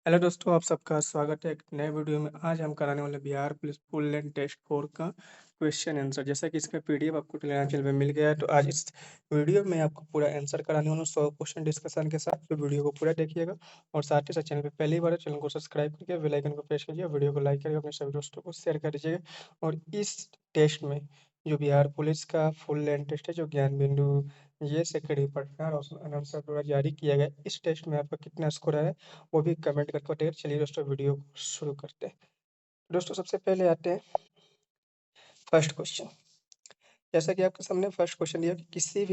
Hello दोस्तों, आप सबका स्वागत है एक नए वीडियो में। आज हम कराने वाले Bihar police full length test 4 का क्वेश्चन आंसर। जैसा कि इसका पीडीएफ आपको टेलीग्राम चैनल पे मिल गया है, तो आज इस वीडियो में आपको पूरा आंसर कराने वाला हूँ 100 क्वेश्चन डिस्कशन के साथ। तो वीडियो को पूरा देखिएगा और साथ ही साथ चैनल पे पहली बार है, चैनल को सब्सक्राइब करके बेल आइकन को प्रेस कीजिए, वीडियो को लाइक करके अपने सभी दोस्तों को शेयर कर दीजिएगा। और इस टेस्ट में जो बिहार पुलिस का फुल लेंथ टेस्ट है, जो ज्ञान बिंदु ये सेक्रेटरी पटना और आंसर द्वारा जारी किया गया, इस टेस्ट में आपका कितना स्कोर आया वो भी कमेंट करके बताइए। चलिए दोस्तों, वीडियो को शुरू करते हैं। दोस्तों, सबसे पहले आते हैं फर्स्ट क्वेश्चन। जैसा कि आपके सामने फर्स्ट क्वेश्चन दिया कि किसी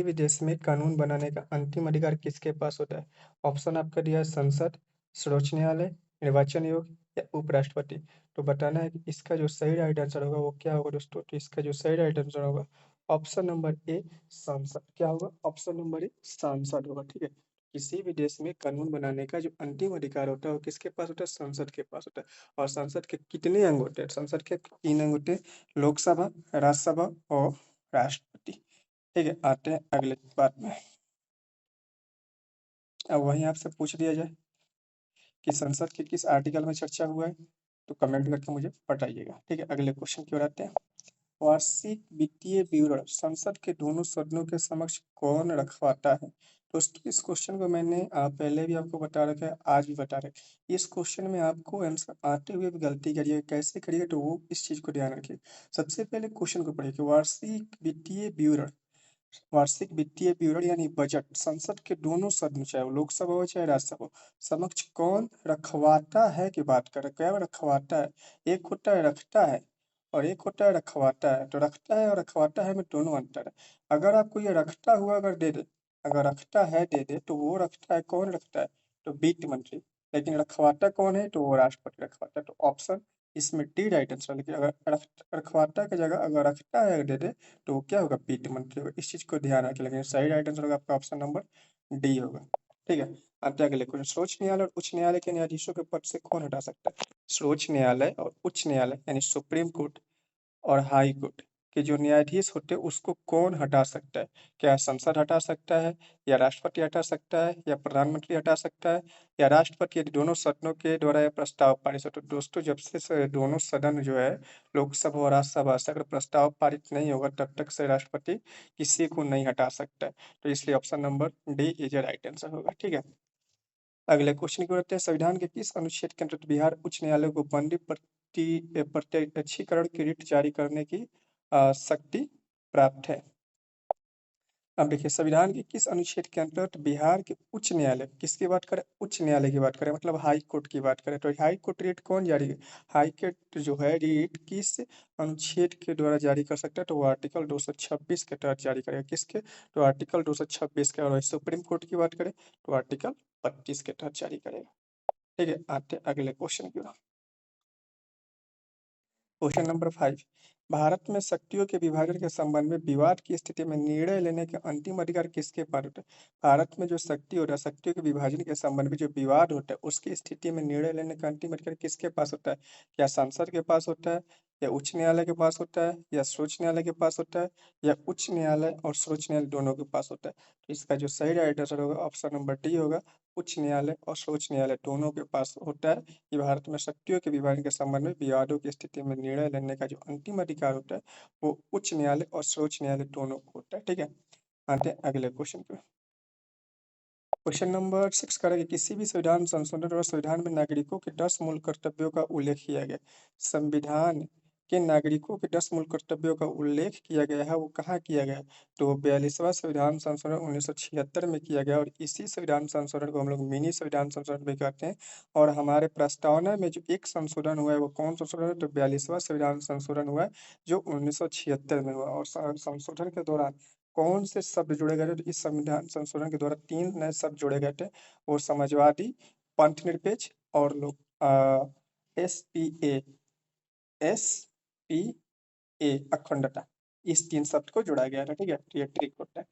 भी देश में कानून बनाने का अंतिम अधिकार किसके पास होता है। ऑप्शन आपका दिया है संसद, सर्वोच्च न्यायालय, निर्वाचन आयोग या उपराष्ट्रपति। तो बताना है कि इसका जो सही राइट आंसर होगा वो क्या होगा दोस्तों। तो इसका जो सही राइट आंसर होगा ऑप्शन नंबर ए सांसद। क्या होगा? ऑप्शन नंबर ए सांसद होगा। ठीक है, किसी भी देश में कानून बनाने का जो अंतिम अधिकार होता है वो किसके पास होता है? संसद के पास होता है। और संसद के कितने अंग होते हैं? संसद के 3 अंग होते हैं, लोकसभा, राज्यसभा और राष्ट्रपति। ठीक है, आते हैं अगले बात में। अब वहीं आपसे पूछ दिया जाए कि संसद के किस आर्टिकल में चर्चा हुआ है, तो कमेंट करके मुझे बताइएगा। ठीक है, अगले क्वेश्चन की ओर आते हैं। वार्षिक वित्तीय विवरण संसद के दोनों सदनों के समक्ष कौन रखवाता है? दोस्तों, इस क्वेश्चन को मैंने पहले भी आपको बता रखा है, आज भी बता रहे। इस क्वेश्चन में आपको आंसर आते हुए भी गलती करिएगा, कैसे करिएगा तो वो इस चीज को ध्यान रखिए। सबसे पहले क्वेश्चन को पढ़िए कि वार्षिक वित्तीय विवरण यानी बजट संसद के दोनों सदन, चाहे वो लोकसभा हो चाहे राज्यसभा हो, समक्ष कौन रखवाता है की बात कर रहे। क्या रखवाता है? एक होता है रखता है और एक होता है रखवाता है। तो रखता है और रखवाता है में दोनों अंतर है। अगर आपको ये रखता हुआ अगर दे दे, अगर रखता है दे दे, तो वो रखता है, कौन रखता है? तो वित्त मंत्री। लेकिन रखवाता कौन है? तो वो राष्ट्रपति रखवाता है। तो ऑप्शन इसमें डी राइट आंसर। लेकिन अगर रखवाता की जगह अगर रखता है दे दे, तो वो क्या होगा? वित्त मंत्री होगा। इस चीज को ध्यान रखें। लेकिन सही राइट आंसर होगा आपका ऑप्शन नंबर डी होगा। ठीक है, अब अगले क्वेश्चन। सर्वोच्च न्यायालय और उच्च न्यायालय के न्यायाधीशों के पद से कौन हटा सकता है? सर्वोच्च न्यायालय और उच्च न्यायालय यानी सुप्रीम कोर्ट और हाई कोर्ट के जो न्यायाधीश होते हैं उसको कौन हटा सकता है? क्या संसद हटा सकता है, या राष्ट्रपति हटा सकता है, या प्रधानमंत्री हटा सकता है, या राष्ट्रपति, यदि दोनों सदनों के द्वारा यह प्रस्ताव पारित हो? तो दोस्तों, जब से दोनों सदन जो है लोकसभा और राज्यसभा से अगर प्रस्ताव पारित नहीं होगा तब तक से राष्ट्रपति किसी को नहीं हटा सकता है। तो इसलिए option number D is right answer होगा। ठीक है, अगले क्वेश्चन की ओर बढ़ते हैं। संविधान के किस अनुच्छेद के अंतर्गत बिहार उच्च न्यायालय को बंदी प्रत्यक्षीकरण की रिट जारी करने की शक्ति प्राप्त है? अब देखिए, संविधान के किस अनुच्छेद के अंतर्गत बिहार के उच्च न्यायालय, किसकी बात करें? उच्च न्यायालय की बात करें, मतलब हाई कोर्ट की बात करें। तो हाई कोर्ट रिट कौन जारी, हाई कोर्ट जो है रिट किस अनुच्छेद के द्वारा जारी कर सकता है? तो वो आर्टिकल 226 के तहत जारी करेगा। किसके? तो आर्टिकल 226 के। और वही सुप्रीम कोर्ट की बात करें तो आर्टिकल 25 के तहत जारी करेगा। ठीक है, आते हैं अगले क्वेश्चन की ओर। Question number 5। भारत में शक्तियों के विभाजन के संबंध में विवाद की स्थिति में निर्णय लेने के अंतिम अधिकार किसके पास होता है? भारत में जो शक्ति होता है, शक्तियों के विभाजन के संबंध में जो विवाद होता है उसकी स्थिति में निर्णय लेने का अंतिम अधिकार किसके पास होता है? क्या संसद के पास होता है, या उच्च न्यायालय के पास होता है, या सर्वोच्च न्यायालय के पास होता है, या उच्च न्यायालय और सर्वोच्च न्यायालय दोनों के पास होता है? तो इसका जो सही राइट आंसर होगा ऑप्शन नंबर डी होगा। उच्च न्यायालय और सर्वोच्च न्यायालय दोनों के पास होता है। कि भारत में शक्तियों के विभाजन के संबंध में विवादों की स्थिति में निर्णय लेने का जो अंतिम अधिकार होता है वो उच्च न्यायालय और सर्वोच्च न्यायालय दोनों को होता है। ठीक है, आते हैं अगले क्वेश्चन पे। क्वेश्चन नंबर 6 करेंगे, किसी भी संविधान संशोधन और संविधान में नागरिकों के 10 मूल कर्तव्यों का उल्लेख किया गया। संविधान के नागरिकों के 10 मूल कर्तव्यों का उल्लेख किया गया है, वो कहाँ किया गया है? तो 42वां संविधान संशोधन 1976 में किया गया। और इसी संविधान संशोधन को हम लोग मिनी संविधान संशोधन भी कहते हैं। और हमारे प्रस्तावना में जो एक संशोधन हुआ है वो कौन संशोधन है? तो 42वां संविधान संशोधन हुआ है जो 1976 में हुआ। और संशोधन के दौरान कौन से शब्द जोड़े गए थे? तो इस संविधान संशोधन के द्वारा 3 नए शब्द जोड़े गए थे। वो समाजवादी, पंथनिरपेक्ष और लोग एस पी ए अखंडता, इस 3 शब्द को जोड़ा गया था। ठीक है, तो ये ट्रिक होता है।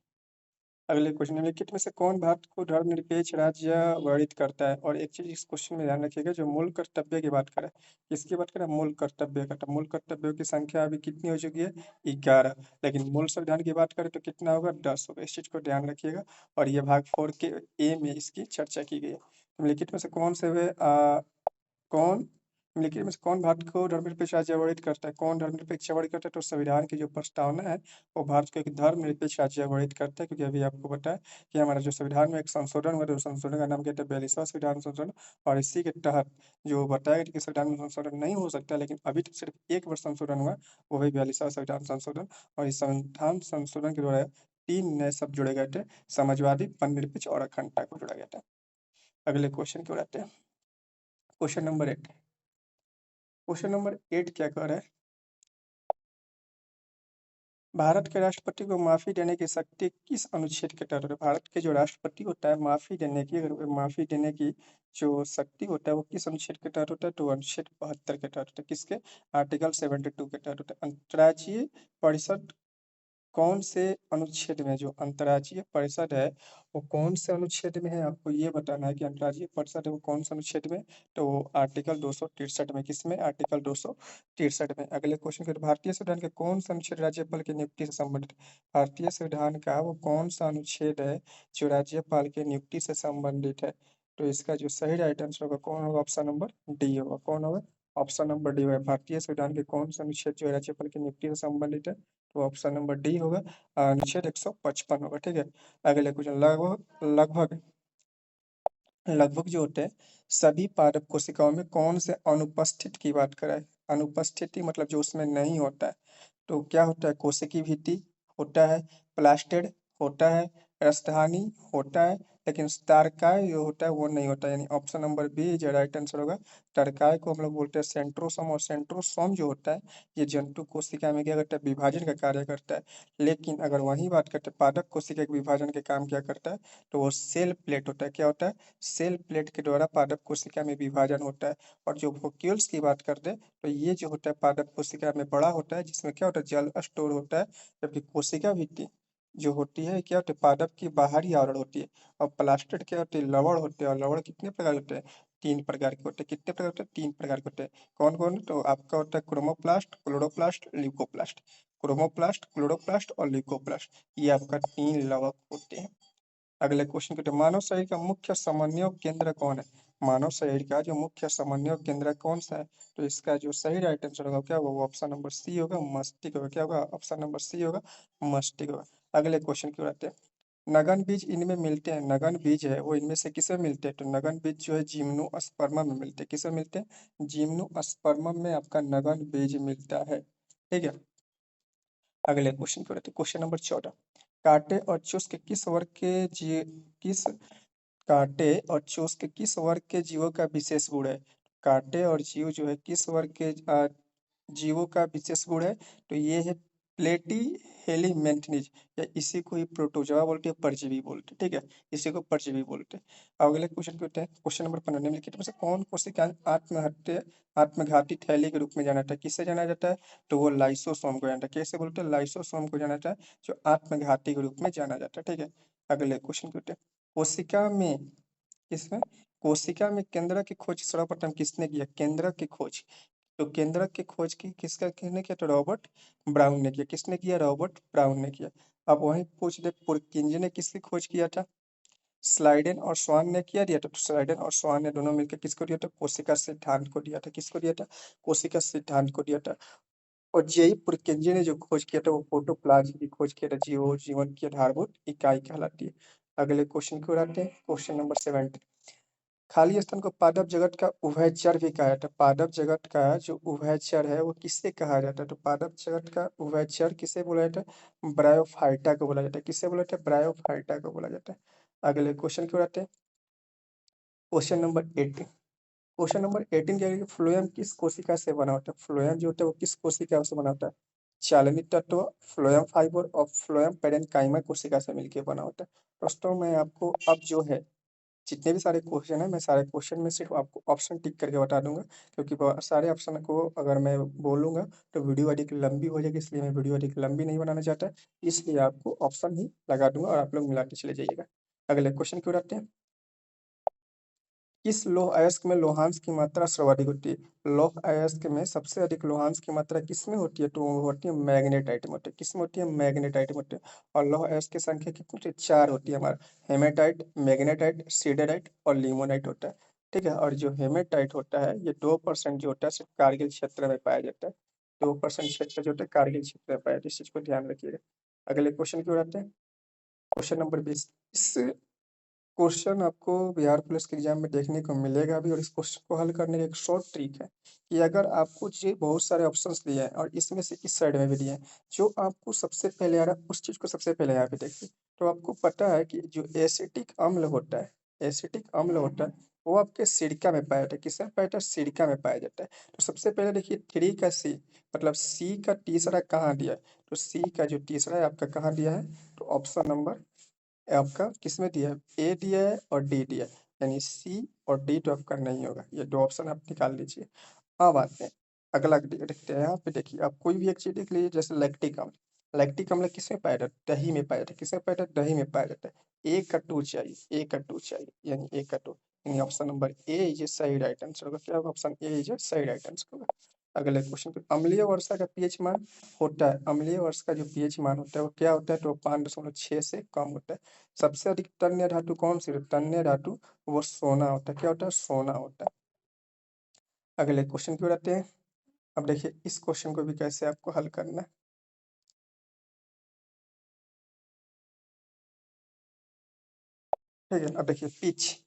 अगले क्वेश्चन, निम्नलिखित में से कौन भारत को धर्मनिरपेक्ष राज्य वर्णित करता है? और एक चीज इस क्वेश्चन में ध्यान रखिएगा, जो मूल कर्तव्य की बात करें, किसकी बात करें? मूल कर्तव्य का। तो मूल कर्तव्यों की संख्या अभी कितनी हो चुकी है? 11। लेकिन मूल संविधान की बात करें तो कितना होगा? 10 होगा। इस चीज को ध्यान रखिएगा। और ये भाग 4 के ए में इसकी चर्चा की गई है। निम्नलिखित में से कौन से वे कौन निम्नलिखित में से कौन भारत को धर्मनिरपेक्ष राज्य अवॉइड करता है? कौन धर्मनिरपेक्ष अवॉइड करता है? तो संविधान की जो प्रस्तावना है वो भारत को एक धर्मनिरपेक्ष राज्य अवॉइड करता है, क्योंकि अभी आपको पता है कि हमारा जो संविधान में एक संशोधन हुआ, तो संशोधन का नाम क्या था? 42वां संविधान संशोधन। और इसी के तहत जो बताया गया कि संविधान में संशोधन नहीं हो सकता, लेकिन अभी तक सिर्फ एक बार संशोधन हुआ, वो भी 42वां संविधान संशोधन। और इस संविधान संशोधन के द्वारा 3 नए शब्द जोड़े गए थे: समाजवादी, धर्मनिरपेक्ष और अखंडता को जोड़ा गया था। अगले क्वेश्चन की ओर आते हैं। Question number 8। क्वेश्चन नंबर 8 क्या कह रहा है? भारत के राष्ट्रपति को माफी देने की शक्ति किस अनुच्छेद के तहत होता है? भारत के जो राष्ट्रपति होता है, माफी देने की जो शक्ति होता है वो किस अनुच्छेद के तहत होता है? तो अनुच्छेद 72 के तहत होता है। किसके? आर्टिकल 72 के तहत होता है। अंतर्राज्यीय परिषद कौन से अनुच्छेद में, जो अंतर्राज्यीय परिषद है वो कौन से अनुच्छेद में है? आपको ये बताना है कि अंतर्राज्यीय परिषद है वो कौन से अनुच्छेद में। तो वो आर्टिकल 263 में। किसमें? आर्टिकल 263 में। अगले क्वेश्चन के, भारतीय संविधान के कौन सा अनुच्छेद राज्यपाल की नियुक्ति से संबंधित है? भारतीय संविधान का वो कौन सा अनुच्छेद है जो राज्यपाल की नियुक्ति से संबंधित है? तो इसका जो सही राइट आंसर होगा कौन होगा? ऑप्शन नंबर डी होगा। कौन होगा? ऑप्शन नंबर डी होगा। भारतीय संविधान के कौन सा अनुच्छेद जो है राज्यपाल की नियुक्ति से संबंधित है? तो ऑप्शन नंबर डी होगा। अनुच्छेद 155 होगा। ठीक है। अगले क्वेश्चन, लगभग लगभग लगभग जो होते हैं सभी पादप कोशिकाओं में कौन से अनुपस्थित की बात कराए? अनुपस्थिति मतलब जो उसमें नहीं होता है। तो क्या होता है? कोशिकी भित्ति होता है, प्लास्टिड होता है, रक्तहानि होता है, लेकिन तारकाय जो होता है वो नहीं होता है। यानी ऑप्शन नंबर बी जो राइट आंसर होगा। तारकाय को हम लोग बोलते हैं सेंट्रोसोम, और सेंट्रोसोम जो होता है ये जंतु कोशिका में क्या करता है? विभाजन का कार्य करता है। लेकिन अगर वही बात करते हैं पादप कोशिका के विभाजन के काम क्या करता है? तो वो सेल प्लेट होता है। क्या होता है? सेल प्लेट के द्वारा पादप कोशिका में विभाजन होता है। और जो वोक्यूल्स की बात करते हैं तो ये जो होता है पादप कोशिका में बड़ा होता है, जिसमें क्या होता है? जल स्टोर होता है। जबकि कोशिका भित्ति जो होती है क्या होती है? पादप की बाहरी आवरण होती है। और प्लास्टिड क्या होती है? लवण होते हैं। और लवण कितने प्रकार के होते हैं? 3 प्रकार के होते हैं। कितने प्रकार होते हैं? 3 प्रकार के होते हैं। कौन कौन? तो आपका होता है chromoplast, chloroplast, leucoplast. Chromoplast, chloroplast और ल्यूकोप्लास्ट, ये आपका 3 लवक होते हैं। अगले क्वेश्चन के, मानव शरीर का मुख्य समन्वय केंद्र कौन है? मानव शरीर का जो मुख्य समन्वय केंद्र कौन सा है? तो इसका जो सही राइट आंसर होगा क्या होगा? वो ऑप्शन नंबर सी होगा, मस्तिष्क होगा। क्या होगा? ऑप्शन नंबर सी होगा, मस्तिष्क होगा। अगले क्वेश्चन की ओर आते हैं। नगन बीज इनमें मिलते हैं, नगन बीज है वो इनमें से किसमें मिलते हैं? तो नगन बीज जो है जिम्नोस्पर्मम में मिलते हैं। किसमें मिलते हैं? जिम्नोस्पर्मम में आपका नगन बीज मिलता है। ठीक है। अगले क्वेश्चन की ओर आते हैं। Question number 14। कांटे और चुस्क किस वर्ग के जी किस कांटे और चुस्क किस वर्ग के जीवों का विशेष गुण है? कांटे और जीव जो है किस वर्ग के जीवों का विशेष गुण है? तो ये है प्लेटी हेलीमेंथनीज, या इसी को ही प्रोटोजोआ बोलते हैं, परजीवी बोलते हैं। ठीक है, इसी को परजीवी बोलते हैं। अगले क्वेश्चन के होते हैं। क्वेश्चन नंबर 15, निम्नलिखित में से कौन कोशिका आत्महत्या आत्मघाती थैली के रूप में जाना जाता है? किससे जाना जाता है? तो वो लाइसोसोम को जाना जाता है। कैसे बोलते हैं? लाइसोसोम को जाना जाता है, जो आत्मघाती के रूप में जाना जाता है। ठीक है। अगले क्वेश्चन के होते हैं। कोशिका में किसमें कोशिका में केंद्रक की खोज सर्वप्रथम किसने किया? केंद्रक की खोज, तो केंद्रक की खोज की किसने किया? तो रॉबर्ट ब्राउन ने किया। किसने किया? रॉबर्ट ब्राउन ने किया। अब वही पूछ दे पुरकिंज ने किसकी खोज किया था? स्लाइडेन और स्वान ने किया दिया था। तो स्लाइडेन और स्वान ने दोनों मिलकर किसको दिया था? कोशिका सिद्धांत को दिया था। किसको दिया था? कोशिका सिद्धांत को दिया था। और जेई पुरकिंज ने जो खोज किया था वो प्रोटोप्लाज्म की खोज किया था, जीवन की आधारभूत इकाई कहलाती है। अगले क्वेश्चन की ओर आते हैं। Question number 17। खाली स्थान को पादप जगत का उभयचर भी कहा जाता है। पादप जगत का जो उभयचर है वो किससे कहा जाता है? तो पादप जगत का उभयचर किसे बोला जाता है? ब्रायोफाइटा को बोला जाता है। किससे बोला जाता है? ब्रायोफाइटा को बोला जाता है। अगले क्वेश्चन की ओर आते हैं। Question number 18। क्वेश्चन नंबर 18 क्या है कि फ्लोएम किस कोशिका से बना होता है? फ्लोएम जो होता है वो किस कोशिका से बना होता है? चालनी तत्व, फ्लोएम फाइबर और फ्लोएम पेरेन्काइमा कोशिका से मिलकर बना होता है। दोस्तों मैं आपको अब जो है जितने भी सारे क्वेश्चन है, मैं सारे क्वेश्चन में सिर्फ आपको ऑप्शन टिक करके बता दूंगा, क्योंकि सारे ऑप्शन को अगर मैं बोलूंगा तो वीडियो अधिक लंबी हो जाएगी, इसलिए मैं वीडियो अधिक लंबी नहीं बनाना चाहता। इसलिए आपको ऑप्शन ही लगा दूंगा और आप लोग मिलाते चले जाइएगा। अगले क्वेश्चन की ओर आते हैं। किस लौह अयस्क में लोहांश की मात्रा सर्वाधिक होती है? लौह अयस्क में सबसे अधिक लोहांश की मात्रा किसमें होती है? तो वो होती है मैग्नेटाइट में होती है। किसमें होती है? मैग्नेटाइट में होती है। और लौह अयस्क की संख्या कितनी होती है? 4 होती है हमारा। हेमेटाइट, मैग्नेटाइट, सिडराइट और लिमोनाइट होता है। ठीक है। और जो हेमेटाइट होता है ये 2% जो होता है सिर्फ कारगिल क्षेत्र में पाया जाता है। 2% क्षेत्र जो होता है कारगिल क्षेत्र में पाया जाता है। इस चीज को ध्यान रखिएगा। अगले क्वेश्चन की ओर आते हैं। Question number 20। इस क्वेश्चन आपको बिहार पुलिस के एग्जाम में देखने को मिलेगा भी। और इस क्वेश्चन को हल करने का एक शॉर्ट ट्रिक है कि अगर आपको ये बहुत सारे ऑप्शंस दिए हैं और इसमें से इस साइड में भी दिए हैं, जो आपको सबसे पहले आ रहा है उस चीज को सबसे पहले यहाँ पे देखिए। तो आपको पता है कि जो एसिटिक अम्ल होता है, एसिटिक अम्ल होता है वो आपके सिरका में पाया जाता है। किसमें पाया जाता है? सिरका में पाया जाता है। तो सबसे पहले देखिए 3 का सी, मतलब सी का तीसरा कहाँ दिया है? तो सी का जो तीसरा है आपका कहाँ दिया है? तो ऑप्शन नंबर आपका किसमें दिया है? ए दिया है और डी दिया है। यानी सी और डी तो आपका नहीं होगा। ये दो ऑप्शन आप निकाल लीजिए। अब आते हैं अगला देखते हैं। यहाँ पे देखिए आप कोई भी एक चीज देख लीजिए, जैसे लैक्टिक अम्ल। लैक्टिक अम्ल किसमें पाया जाता है? दही में पाया जाता है। किसमें पाया जाता है? दही में पाया जाता है। एक कट्टू चाहिए, एक कट्टू चाहिए, यानी एक कट्टू। यानी ऑप्शन नंबर ए ये सही राइट आंसर होगा। क्या होगा? ऑप्शन ए ये सही राइट आंसर होगा। अगले क्वेश्चन पे, अम्लीय वर्षा का पीएच मान होता है। अम्लीय वर्षा का जो पीएच मान होता है वो क्या होता है? तो 5.6 से कम होता है। सबसे अधिक तन्य धातु कौन सी? तन्य धातु वो सोना होता है। क्या होता है? सोना होता है। अगले क्वेश्चन की ओर आते हैं। अब देखिए इस क्वेश्चन को भी कैसे आपको हल करना है। ठीक है। अब देखिए पिच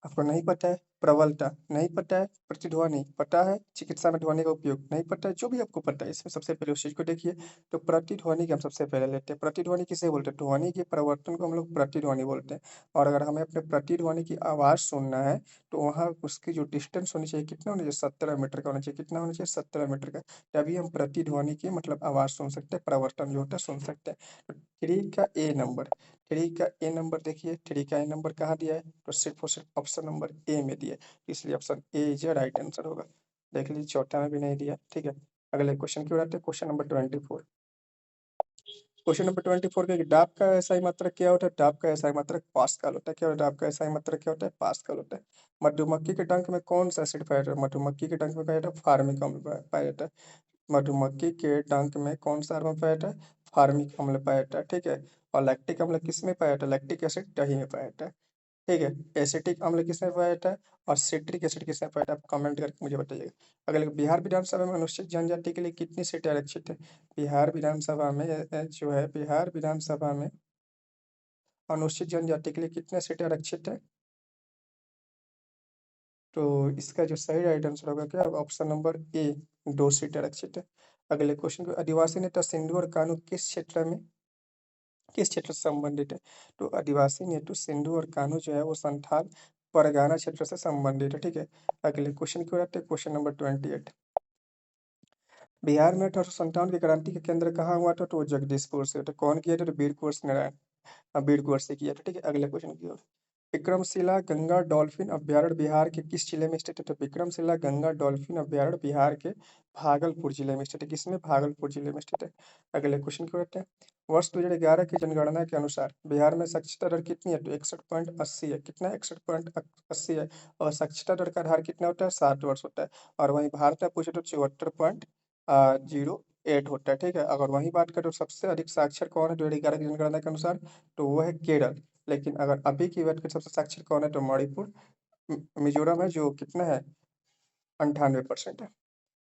आपको नहीं पता है, प्रबलता नहीं पता है, प्रतिध्वनि पता है, चिकित्सा में ध्वनि का उपयोग नहीं पता है, जो भी आपको पता है इसमें सबसे पहले उस चीज को देखिए। तो प्रतिध्वनि की हम सबसे पहले लेते हैं। प्रतिध्वनि किसे बोलते हैं? ध्वनि के परिवर्तन को हम लोग प्रतिध्वनि बोलते हैं। और अगर हमें अपने प्रतिध्वनि की आवाज सुनना है तो वहाँ उसकी जो डिस्टेंस होनी चाहिए कितना होना चाहिए? 17 मीटर का होना चाहिए। कितना होना चाहिए? 17 मीटर का। तभी हम प्रतिध्वनि की मतलब आवाज सुन सकते हैं, परिवर्तन जो होता है सुन सकते हैं। तो 3 का ए नंबर, 3 का ए नंबर देखिए, 3 का ए नंबर कहाँ दिया है? तो सिर्फ और सिर्फ ऑप्शन नंबर ए में दिया है। इसलिए option A is right answer होगा। देख लीजिए चौथा में भी नहीं दिया। ठीक है। अगले क्वेश्चन की ओर आते हैं। Question number 24। क्वेश्चन नंबर 24 का, कि डाब का एसआई मात्रक क्या होता है? डाब का एसआई मात्रक पास्कल होता है। क्या होता है? डाब का एसआई मात्रक क्या होता है? पास्कल होता है। मधुमक्खी के डंक में कौन सा एसिड पाया जाता है? मधुमक्खी के डंक में पाया जाता है फार्मिक अम्ल पाया जाता है। मधुमक्खी के डंक में कौन सा अम्ल पाया जाता है? फार्मिक अम्ल पाया जाता है। ठीक है। और लैक्टिक अम्ल किस में पाया जाता है? लैक्टिक एसिड दही में पाया जाता है। ठीक है। एसिटिक अम्ल किसमें पाया जाता है और सिट्रिक एसिड किसमें पाया जाता है? आप कमेंट करके मुझे बताइएगा। अगले, बिहार विधानसभा में अनुसूचित जनजाति के लिए कितनी सीटें आरक्षित है? बिहार विधानसभा में जो है, बिहार विधानसभा में अनुसूचित जनजाति के लिए कितने सीटें आरक्षित है? तो इसका जो सही राइट आंसर होगा क्या? ऑप्शन नंबर ए, 2 सीटें आरक्षित है। अगले क्वेश्चन को, आदिवासी नेता सिंधु और कान्हू किस क्षेत्र से संबंधित है? तो आदिवासी नेतू सिंधु और कान्हू जो है वो संथाल परगना क्षेत्र से संबंधित है। ठीक है। अगले क्वेश्चन की ओर आते हैं। Question number 28। बिहार में 1857 की क्रांति का केंद्र कहाँ हुआ था? तो वो जगदीशपुर से। तो कौन किया था? तो वीर कुंवर सिंह नारायण, वीर कुंवर से किया था। ठीक है। अगले क्वेश्चन की ओर, विक्रमशिला गंगा डॉल्फिन अभ्यारण्य बिहार के किस जिले में स्थित है? तो विक्रमशिला गंगा डॉल्फिन अभ्यारण्य बिहार के भागलपुर जिले में स्थित है। किसमें? भागलपुर जिले में स्थित है। अगले क्वेश्चन की ओर आते हैं। वर्ष 2011 की जनगणना के अनुसार बिहार में साक्षरता दर कितनी है? तो 61.80 है। कितना? 61.80 है। और साक्षरता दर का आधार कितना होता है? 60 वर्ष होता है। और वहीं भारत में पूछे तो 74.08 होता है। ठीक है। अगर वही बात करें तो सबसे अधिक साक्षर कौन है 2011 की जनगणना के अनुसार? तो वो है केरल। लेकिन अगर अभी की बात करें सबसे साक्षर कौन है, तो मणिपुर, मिजोरम है, जो कितना है? 98% है।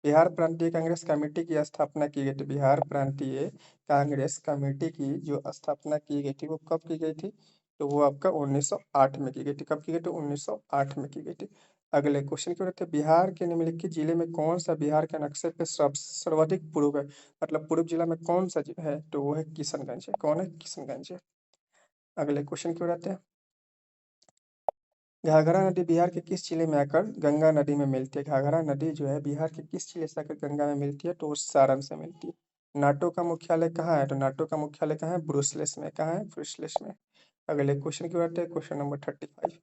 बिहार प्रांतीय कांग्रेस कमेटी की स्थापना की गई थी। बिहार प्रांतीय कांग्रेस कमेटी की जो स्थापना की गई थी वो कब की गई थी? तो वो आपका 1908 में की गई थी। कब की गई थी? 1908 में की गई थी। अगले क्वेश्चन की ओर आते हैं। बिहार के निम्नलिखित जिले में कौन सा बिहार के नक्शे पे सर्वाधिक पूर्व है? मतलब पूर्व जिला में कौन सा है? तो वो है किशनगंज है। कौन है? किशनगंज है। अगले क्वेश्चन की ओर आते हैं। घाघरा नदी बिहार के किस जिले में आकर गंगा नदी में मिलती है? घाघरा नदी जो है बिहार के किस जिले से आकर गंगा में मिलती है? तो वो सारण से मिलती है। नाटो का मुख्यालय कहाँ है? तो नाटो का मुख्यालय कहाँ है? ब्रुसलेस में। कहाँ है? ब्रुसलेस में। अगले क्वेश्चन की बात है। क्वेश्चन नंबर 35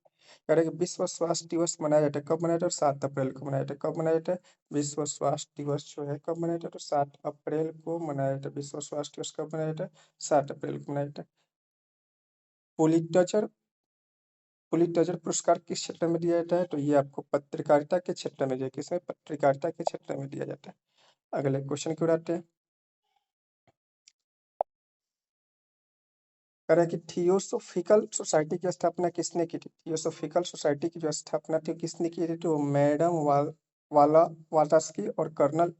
कह रहे हैं कि विश्व स्वास्थ्य दिवस मनाया जाता है। कब मनाया जाता है? 7 अप्रैल को मनाया जाता है। कब मनाया जाता है? विश्व स्वास्थ्य दिवस जो है कब मनाया जाता है? तो 7 अप्रैल को मनाया जाता है। विश्व स्वास्थ्य दिवस कब मनाया जाता है? 7 अप्रैल को मनाया जाता है। पुलिटजर पुलित्जर पुरस्कार किस क्षेत्र में दिया जाता है? तो ये आपको पत्रकारिता के क्षेत्र में दिया, किसमें? पत्रकारिता के क्षेत्र में दिया जाता है। अगले क्वेश्चन की ओर आते हैं। कह रहा है कि थियोसोफिकल सोसाइटी की स्थापना किसने की थी? थियोसोफिकल सोसाइटी की जो स्थापना थी किसने की थी? तो मैडम वाला वालास्की और कर्नल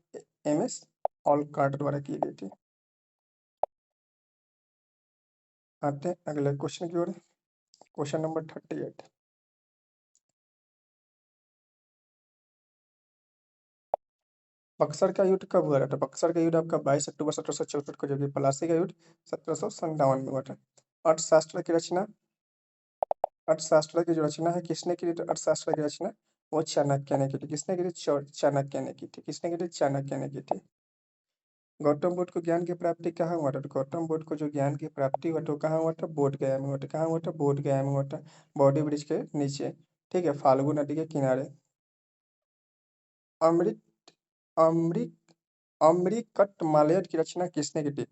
एमएस ऑलकॉट द्वारा की गई थी। आते हैं अगले क्वेश्चन की ओर। Question number 38। बक्सर का युद्ध कब हुआ था? बक्सर का युद्ध आपका 22 अक्टूबर 1764 को, जो कि प्लासी का युद्ध 1757 में हुआ था। अर्थशास्त्र की रचना, अर्थशास्त्र की जो रचना है किसने की थी? तो अर्थशास्त्र की रचना वो चाणक्य ने की थी। किसने की थी? चाणक्य ने की थी। किसने की थी? चाणक्य ने की थी। गौतम बुद्ध को ज्ञान की प्राप्ति कहाँ हुआ था? तो गौतम बुद्ध को जो ज्ञान की प्राप्ति हुआ था कहाँ हुआ था? बोध गया में हुआ था। कहाँ हुआ था? बोध गया में हुआ था, बॉडी ब्रिज के नीचे। ठीक है, फाल्गु नदी के किनारे। अमृत अमृत अमृतकटमाल्यद की रचना किसने की थी?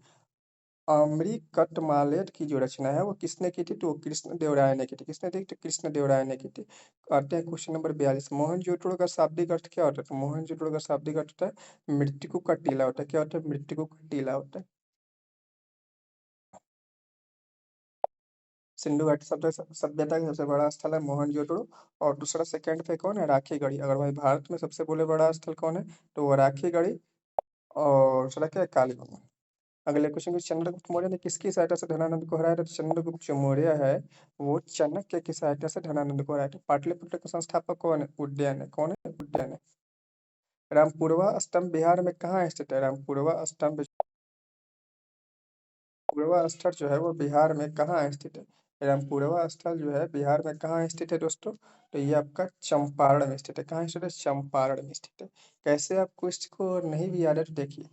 अमृतकटमाल्यद की जो रचना है वो किसने की थी? तो वो कृष्ण देवराय ने की थी। किसने थी? तो कृष्ण देवराय ने की थी। आते हैं क्वेश्चन नंबर 42। मोहनजोदड़ो का शाब्दिक अर्थ क्या होता है? तो मोहनजोदड़ो का शाब्दिक अर्थ होता है मृत्यु का टीला होता है। क्या होता है? मृत्यु का टीला होता है। सिंधु घाटी सभ्यता का सबसे बड़ा स्थल है मोहनजोदड़ो। और दूसरा सेकंड पे कौन है? राखीगढ़ी। अगर भाई भारत में सबसे बोले बड़ा स्थल कौन है तो वो राखीगढ़ी। और दूसरा क्या है? कालीबंगा। अगले क्वेश्चन में, चंद्रगुप्त मौर्य ने किसकी सहायता से धनानंद को हराया था? तो चंद्रगुप्त जो मौर्य है वो चाणक्य की सहायता से धनानंद को हराया था। पाटलिपुत्र का संस्थापक कौन है? उदयन है। कौन है? उदयन है। रामपुरवा स्तंभ बिहार में कहाँ स्थित है? रामपुरवा स्थल जो है वो बिहार में कहाँ स्थित है? रामपुरवा स्थल जो है बिहार में कहाँ स्थित है दोस्तों? तो ये आपका चंपारण में स्थित है। कहाँ स्थित है? चंपारण में स्थित है। कैसे आपको इसको नहीं भी याद है तो देखिए।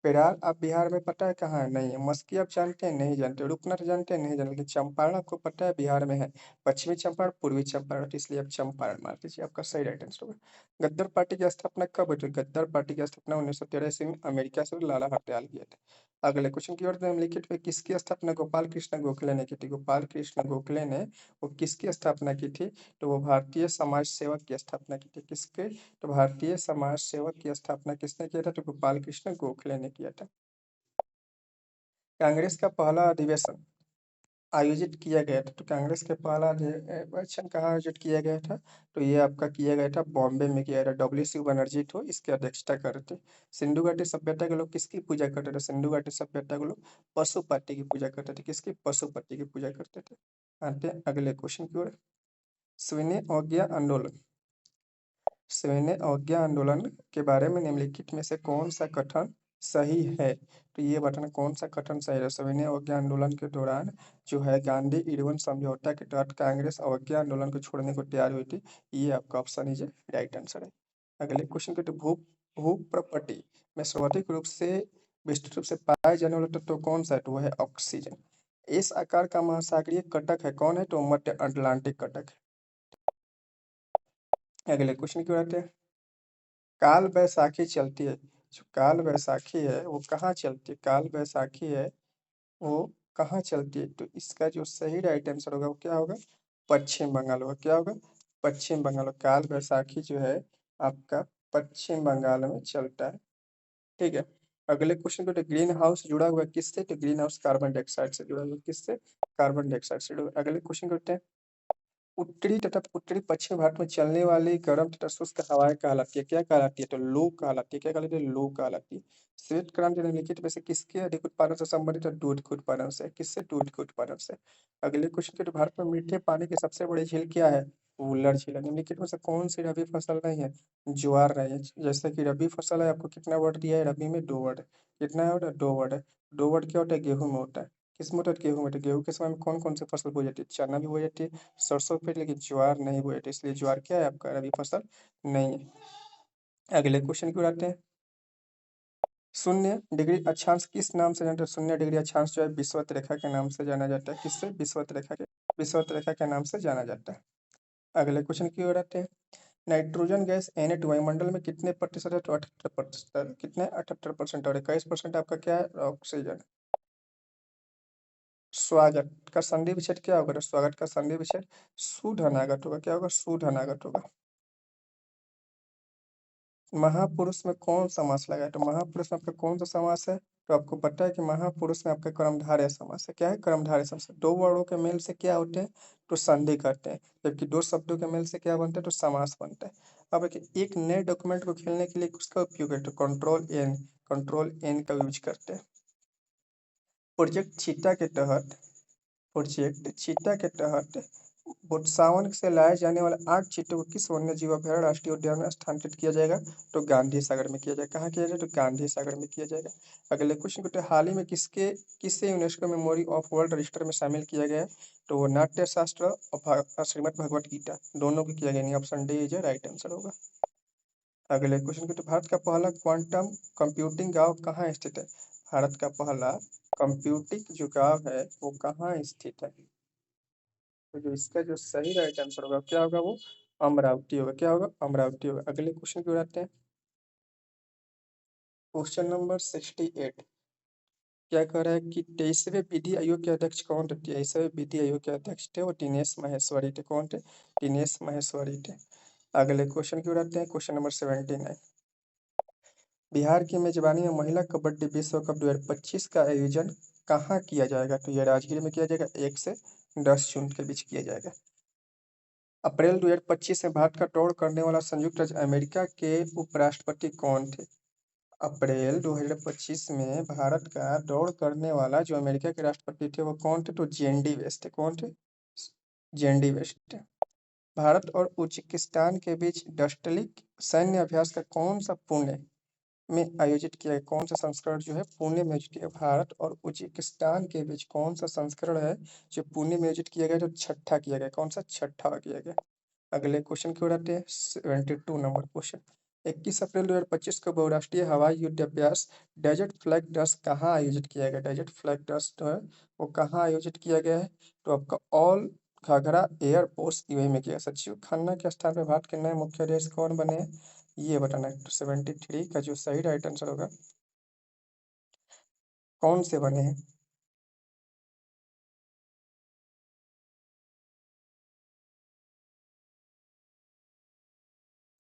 पेरार आप बिहार में पता है कहाँ है? नहीं है। मस्की आप जानते हैं? नहीं जानते। रुकनाथ जानते हैं? नहीं जानते। लेकिन चंपारण आपको पता है बिहार में है। पश्चिमी चंपारण, पूर्वी चंपारण, तो इसलिए आप चंपारण मार दीजिए, आपका सही राइट आंसर होगा। गद्दर पार्टी की स्थापना कब हुई थी? गद्दर पार्टी की स्थापना 1913 में अमेरिका से लाला हरदयाल किए थे। अगले क्वेश्चन की ओर निम्नलिखित में किसकी स्थापना गोपाल कृष्ण गोखले ने की थी? गोपाल कृष्ण गोखले ने वो किसकी स्थापना की थी? तो वो भारतीय समाज सेवक की स्थापना की थी। किसके? तो भारतीय समाज सेवक की स्थापना किसने किया था? तो गोपाल कृष्ण गोखले ने किया था। कांग्रेस का पहला अधिवेशन आयोजित किया गया था। तो कांग्रेस के पहला अधिवेशन कहाँ आयोजित किया गया था? तो ये आपका किया गया था बॉम्बे में किया गया था। डब्ल्यू सी बनर्जी थे इसकी अध्यक्षता कर रहे थे। सिंधु घाटी सभ्यता के लोग किसकी पूजा करते थे? सिंधु घाटी सभ्यता के लोग पशुपति की पूजा करते थे। किसकी? पशुपति की पूजा करते थे। आते हैं अगले क्वेश्चन की ओर। सविनय अवज्ञा आंदोलन, सविनय अवज्ञा आंदोलन के बारे में निम्नलिखित में से कौन सा कथन सही है? तो ये बताना कौन सा कथन सही है। सविनय अवज्ञा आंदोलन के दौरान जो है गांधी इरविन समझौता के तहत कांग्रेस अवज्ञा आंदोलन को छोड़ने को तैयार हुई थी। ये आपका ऑप्शन इज राइट आंसर है। अगले क्वेश्चन के, तो भू भू प्रपटी में सर्वाधिक रूप से विस्तृत रूप से पाए जाने वाला तत्व कौन सा है? तो वो है ऑक्सीजन। इस आकार का महासागरीय कटक है कौन है? तो मध्य अटलांटिक कटक है। अगले क्वेश्चन की ओर आते हैं। काल बैसाखी चलती है, जो काल बैसाखी है वो कहाँ चलती है? काल बैसाखी है वो कहाँ चलती है? तो इसका जो सही राइट आंसर होगा वो क्या होगा? पश्चिम बंगाल होगा। क्या होगा? पश्चिम बंगाल। काल बैसाखी जो है आपका पश्चिम बंगाल में चलता है। ठीक है। अगले क्वेश्चन को, तो ग्रीन हाउस जुड़ा हुआ है किससे? तो ग्रीन हाउस कार्बन डाइऑक्साइड से जुड़ा हुआ है। किससे? कार्बन डाइऑक्साइड से जुड़ा हुआ है। अगले क्वेश्चन करते हैं। उत्तरी तथा उत्तरी पश्चिम भारत में चलने वाली गर्म तथा शुष्क हवाएं कहलाती है। क्या कहलाती है? तो लू कहलाती है। क्या कहलाती है? लू कहलाती है। श्वेत क्रांति निम्नलिखित में से किसके अधिक उत्पादन से संबंधित है? दूध के उत्पादन से। किससे? दूध के उत्पादन से। अगले क्वेश्चन के, तो भारत में मीठे पानी की सबसे बड़ी झील क्या है? वुलर झील है। निम्नलिखित में से कौन सी रबी फसल नहीं है? ज्वार नहीं है। जैसे कि रबी फसल है, आपको कितना वर्ड दिया है? रबी में 2 वर्ड है। कितना है वर्ड? 2 वर्ड है। 2 वर्ड क्या होता है? गेहूं में होता है। किस में होता है? गेहूं में। तो गेहूं के समय में कौन कौन सी फसल बोई जाती है? चना भी बोई जाती है, सरसों पे, लेकिन ज्वार नहीं बोया था, इसलिए ज्वार क्या है आपका? रबी फसल नहीं है। अगले क्वेश्चन की ओर आते हैं। शून्य डिग्री अक्षांश किस नाम से जानते हैं? शून्य डिग्री अक्षांश जो है विषुवत रेखा के नाम से जाना जाता है। किससे? विषुवत रेखा के नाम से जाना जाता है। अगले क्वेश्चन की ओर आते हैं। नाइट्रोजन गैस Na2 वायुमंडल में कितने प्रतिशत है? तो 78%। कितने? 78%। और 21% आपका क्या है? ऑक्सीजन। स्वागत का संधि विच्छेद क्या होगा? तो स्वागत का संधि विच्छेद शुद्ध अनागत होगा। क्या होगा? शुद्ध अनागत होगा। महापुरुष में कौन समास लगा है? तो महापुरुष में आपका कौन सा समास है? तो आपको पता है कि महापुरुष में आपका कर्मधारय समास है। क्या है? कर्मधारय समास। दो वर्णों के मेल से क्या होते हैं? तो संधि करते हैं। जबकि दो शब्दों के मेल से क्या बनता है? तो समास बनता है। अब एक नए डॉक्यूमेंट को खेलने के लिए उसका उपयोग है तो कंट्रोल एन का यूज करते हैं। प्रोजेक्ट चीता के तहत प्रोजेक्ट चीता के तहत बोत्सवाना से लाए जाने वाले 8 चीतों को किस वन्य जीव अभयारण्य राष्ट्रीय उद्यान में स्थानांतरित किया जाएगा? तो गांधी सागर में किया जाएगा। कहाँ किया जाएगा? तो गांधी सागर में किया जाएगा। अगले क्वेश्चन को, हाल ही में किसे UNESCO memory of world register में शामिल किया गया है? तो वो नाट्य शास्त्र और श्रीमद् भगवत गीता दोनों को किया गया। नहीं, option D is right answer होगा। अगले क्वेश्चन को, भारत का पहला क्वांटम कंप्यूटिंग गांव कहाँ स्थित है? भारत का पहला कंप्यूटिंग जो गांव है वो कहाँ स्थित है? तो जो इसका जो सही राइट आंसर होगा क्या होगा? वो अमरावती होगा। क्या होगा? अमरावती होगा। अगले क्वेश्चन की ओर आते हैं। क्वेश्चन नंबर 68 क्या कह रहा है कि 23वें विधि आयोग के अध्यक्ष कौन थे? 23वें विधि आयोग के अध्यक्ष थे वो दिनेश माहेश्वरी थे। कौन थे? दिनेश माहेश्वरी थे। अगले क्वेश्चन की ओर आते हैं। क्वेश्चन नंबर 79 बिहार की मेजबानी में महिला कबड्डी विश्व कप 2025 का आयोजन कहाँ किया जाएगा? तो यह राजगीर में किया जाएगा। 1 से 10 जून के बीच किया जाएगा। अप्रैल 2025 में भारत का दौड़ करने वाला संयुक्त राज्य अमेरिका के उपराष्ट्रपति कौन थे? अप्रैल 2025 में भारत का दौड़ करने वाला जो अमेरिका के राष्ट्रपति थे वो कौन थे? तो जेएनडी वेस्ट थे। कौन थे? जेएनडी वेस्ट थे। भारत और उज्बेकिस्तान के बीच डस्टलिक सैन्य अभ्यास का कौन सा पुणे में आयोजित किया गया? कौन सा संस्करण जो है पुणे में आयोजित किया गया? भारत और उज्बेकिस्तान के बीच कौन सा संस्करण है जो पुणे में आयोजित किया गया? जो छठा किया गया। कौन सा? छठा किया गया। अगले क्वेश्चन की ओर आते हैं। 72 नंबर क्वेश्चन, 21 अप्रैल 2025 को बहुराष्ट्रीय हवाई युद्ध अभ्यास डेजर्ट फ्लैग डस्ट कहाँ आयोजित किया गया? डेजर्ट फ्लैग डस्ट जो है वो कहाँ आयोजित किया गया है? तो आपका ऑल घाघरा एयरपोर्ट यूएई में किया गया। सचिव खन्ना के स्थान पर भारत के नए मुख्य अध्यक्ष कौन बने हैं? ये बताना है। तो 73 का जो सही राइट आंसर होगा कौन से बने हैं?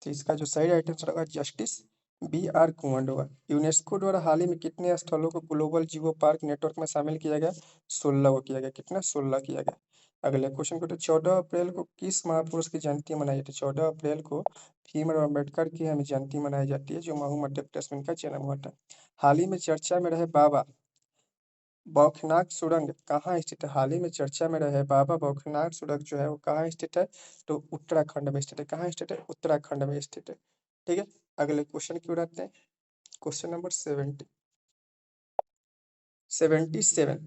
तो इसका जो सही राइट आंसर होगा जस्टिस बी आर कुंवर होगा। यूनेस्को द्वारा हाल ही में कितने स्थलों को ग्लोबल जियो पार्क नेटवर्क में शामिल किया गया? 16 को किया गया। कितना? 16 किया गया। अगले क्वेश्चन को, तो 14 अप्रैल को किस महापुरुष की जयंती मनाई जाती है? 14 अप्रैल को भीमराव अम्बेडकर की हमें जयंती मनाई जाती है जो महू मध्य प्रदेश में इनका जन्म हुआ था। हाल ही में चर्चा में रहे बाबा बौखनाग सुरंग कहाँ स्थित है? हाल ही में चर्चा में रहे बाबा बौखनाग सुरंग जो है वो कहाँ स्थित है? तो उत्तराखंड में स्थित है। कहाँ स्थित है? उत्तराखंड में स्थित है। ठीक है। अगले क्वेश्चन की ओर आते हैं। क्वेश्चन नंबर 77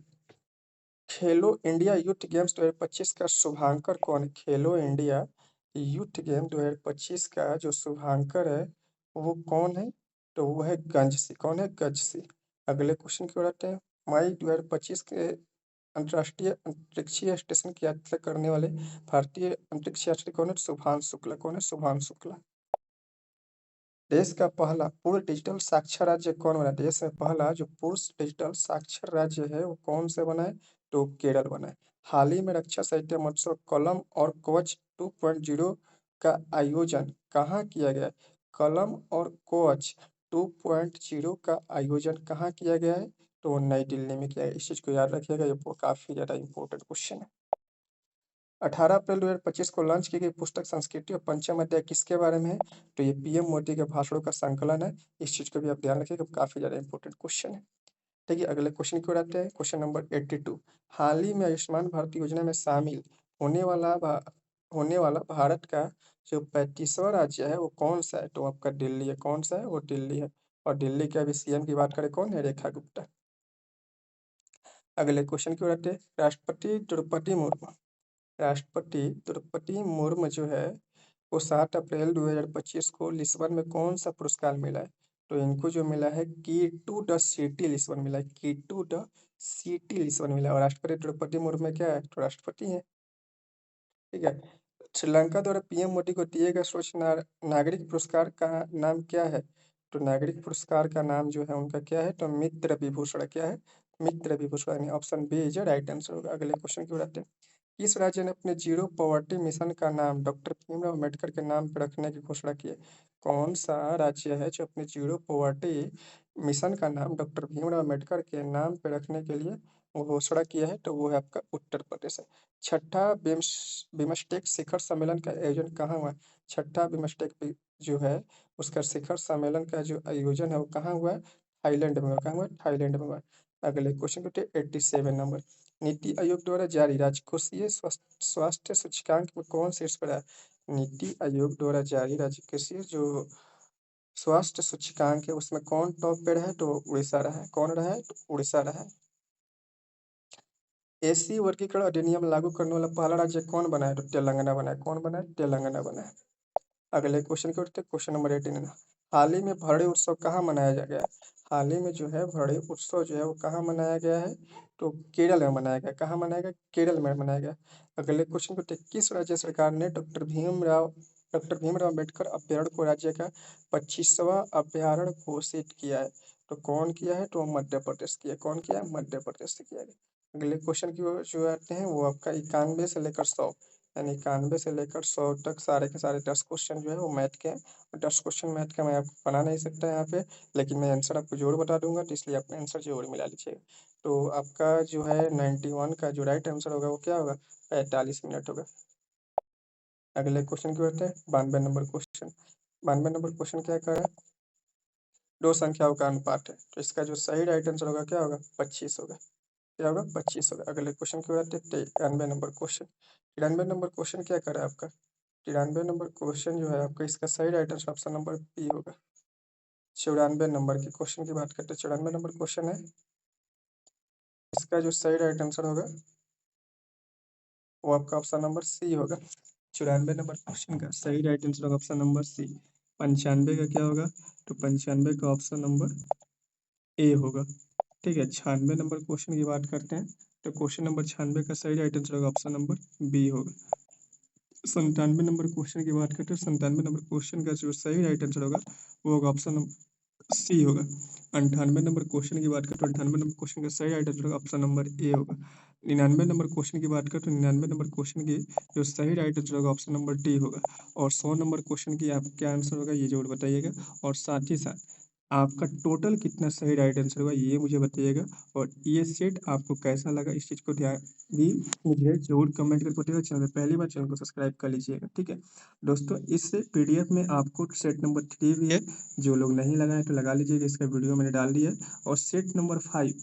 खेलो इंडिया यूथ गेम्स 2025 का शुभांकर कौन है? खेलो इंडिया यूथ गेम 2025 का जो शुभांकर है वो कौन है? तो वो है गंज सिंह। कौन है? गंज सिंह। अगले क्वेश्चन की ओर आते हैं। मई 2025 के अंतर्राष्ट्रीय अंतरिक्षीय स्टेशन की यात्रा करने वाले भारतीय अंतरिक्ष यात्री कौन है? शुभांशु शुक्ला। कौन है? शुभांशु शुक्ला। देश का पहला पूर्ण डिजिटल साक्षर राज्य कौन बना? देश में पहला जो पूर्ण डिजिटल साक्षर राज्य है वो कौन से बना है? तो केरल बना है। हाल ही में रक्षा साहित्य महोत्सव कलम और कवच 2.0 का आयोजन कहाँ किया गया है? कलम और कवच 2.0 का आयोजन कहाँ किया गया है? तो वो नई दिल्ली में किया गया। इस चीज को याद रखिएगा, ये काफी ज्यादा इंपॉर्टेंट क्वेश्चन है। 18 अप्रैल 2025 को लॉन्च की गई पुस्तक संस्कृति और पंचम अध्याय किसके बारे में है? तो ये पीएम मोदी के भाषणों का संकलन है। इस चीज को भी आप ध्यान रखिएगा, काफी ज्यादा इंपॉर्टेंट क्वेश्चन है। ठीक है। अगले क्वेश्चन की ओर आते हैं। क्वेश्चन नंबर 82 हाल ही में आयुष्मान भारत योजना में शामिल होने वाला होने वाला भारत का जो 35वां राज्य है वो कौन सा है? तो आपका दिल्ली है। कौन सा है? वो दिल्ली है। और दिल्ली के अभी सीएम की बात करें कौन है? रेखा गुप्ता। अगले क्वेश्चन की ओर आते हैं। राष्ट्रपति द्रौपदी मुर्मू जो है वो 7 अप्रैल 2025 को लिस्बन में कौन सा पुरस्कार मिला है? तो इनको जो मिला है की टू द सिटी लिस्बन मिला है। की टू द सिटी लिस्बन मिला है। और राष्ट्रपति द्रौपदी मुर्मू क्या है? तो राष्ट्रपति है। ठीक है। श्रीलंका द्वारा पीएम मोदी को दिए गए सर्वोच्च नागरिक पुरस्कार का नाम क्या है? तो नागरिक पुरस्कार का नाम जो है उनका क्या है? तो मित्र विभूषण। क्या है? मित्र भी पूछा नहीं, option B is right answer होगा। अगले क्वेश्चन की ओर आते हैं। किस राज्य ने अपने जीरो पॉवर्टी मिशन का नाम डॉक्टर भीमराव अम्बेडकर के नाम पर रखने की घोषणा की है? कौन सा राज्य है जो अपने जीरो पॉवर्टी मिशन का नाम डॉक्टर भीमराव अम्बेडकर के नाम पर रखने के लिए वो घोषणा किया है? तो वो है आपका उत्तर प्रदेश है। छठा बिमस्टेक शिखर सम्मेलन का आयोजन कहाँ हुआ है? छठा जो है उसका शिखर सम्मेलन का जो आयोजन है वो कहाँ हुआ है? थाईलैंड में हुआ। कहाँ हुआ है? थाईलैंड में हुआ है। अगले क्वेश्चन को 87 नंबर। नीति आयोग द्वारा जारी राजकोषीय स्वास्थ्य सूचकांक में कौन शीर्ष पर है? नीति आयोग द्वारा जारी राजकोषीय जो स्वास्थ्य सूचकांक है उसमें कौन टॉप पे रहा है? तो उड़ीसा रहा है। कौन रहा है? तो उड़ीसा रहा है। एससी वर्गीकरण अधिनियम लागू करने वाला पहला राज्य कौन बना है? तो तेलंगाना बना है। कौन बना है? तेलंगाना बना है। अगले क्वेश्चन की ओर देखते हैं, क्वेश्चन नंबर 18 है। हाल ही में भरड़ी उत्सव कहाँ मनाया जा गया है? हाल ही में जो है भरड़ी उत्सव जो है वो कहाँ मनाया गया है? तो केरल में मनाया गया। कहाँ मनाया गया? केरल में मनाया गया। अगले क्वेश्चन को देखते हैं, किस राज्य सरकार ने डॉक्टर भीमराव अम्बेडकर अभ्यारण्य को राज्य का 25वां अभ्यारण्य घोषित किया है? तो कौन किया है? तो मध्य प्रदेश किया। कौन किया? मध्य प्रदेश से किया गया। अगले क्वेश्चन की ओर जो आते हैं वो आपका 91 से लेकर 100 यानी 91 से लेकर 100 तक सारे के सारे 10 क्वेश्चन जो है वो मैथ के हैं। 10 क्वेश्चन मैथ का मैं आपको बना नहीं सकता यहाँ पे, लेकिन मैं आंसर आपको जोड़ बता दूंगा, तो इसलिए आप आंसर जोड़ मिला लीजिएगा। तो आपका जो है 91 का जो राइट आंसर होगा वो क्या होगा? 45 मिनट होगा। अगले क्वेश्चन की बढ़ते हैं, 92 नंबर क्वेश्चन। 92 नंबर क्वेश्चन क्या कर रहा है? दो संख्याओं का अनुपात है, तो इसका जो सही राइट आंसर होगा क्या होगा? 25 होगा। क्या होगा? 25 होगा। अगले क्वेश्चन की बात है 93 नंबर क्वेश्चन। 93 नंबर क्वेश्चन क्या कर रहा है आपका? 93 नंबर क्वेश्चन जो है आपका इसका सही right answer option number B होगा। 94 नंबर के क्वेश्चन की बात करते हैं। 94 नंबर क्वेश्चन है, इसका जो सही राइट आंसर होगा वो आपका ऑप्शन नंबर सी होगा। 94 नंबर क्वेश्चन का सही राइट आंसर होगा ऑप्शन नंबर सी। 95 का क्या होगा? तो 95 का ऑप्शन नंबर ए होगा। ठीक है, 96 नंबर क्वेश्चन की बात करते हैं, तो क्वेश्चन नंबर 96 का सही राइट आंसर होगा ऑप्शन नंबर बी होगा। 97 नंबर क्वेश्चन की बात करते हैं, 97 नंबर क्वेश्चन का जो सही राइट आंसर होगा वो होगा ऑप्शन नंबर सी होगा। 98 नंबर क्वेश्चन की बात करते हैं, 98 नंबर क्वेश्चन का सही राइट आंसर होगा ऑप्शन नंबर ए होगा। 99 नंबर क्वेश्चन की बात करते हैं, 99 नंबर क्वेश्चन की जो सही राइट आंसर होगा ऑप्शन नंबर डी होगा। और 100 नंबर क्वेश्चन की आप क्या आंसर होगा ये जरूर बताइएगा, और साथ ही साथ आपका टोटल कितना सही राइट आंसर होगा ये मुझे बताइएगा। और ये सेट आपको कैसा लगा इस चीज़ को ध्यान भी मुझे जरूर कमेंट करके बताइएगा। चैनल में पहली बार चैनल को सब्सक्राइब कर लीजिएगा। ठीक है दोस्तों, इस पीडीएफ में आपको सेट नंबर 3 भी है, जो लोग नहीं लगाए तो लगा लीजिएगा, इसका वीडियो मैंने डाल दिया है। और सेट नंबर 5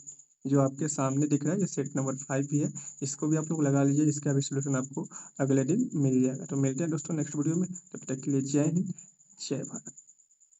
जो आपके सामने दिख रहा है ये सेट नंबर 5 भी है, इसको भी आप लोग लगा लीजिए, इसका भी सोल्यूशन आपको अगले दिन मिल जाएगा। तो मिलते हैं दोस्तों नेक्स्ट वीडियो में, तब तक के लिए जय हिंद, जय भारत।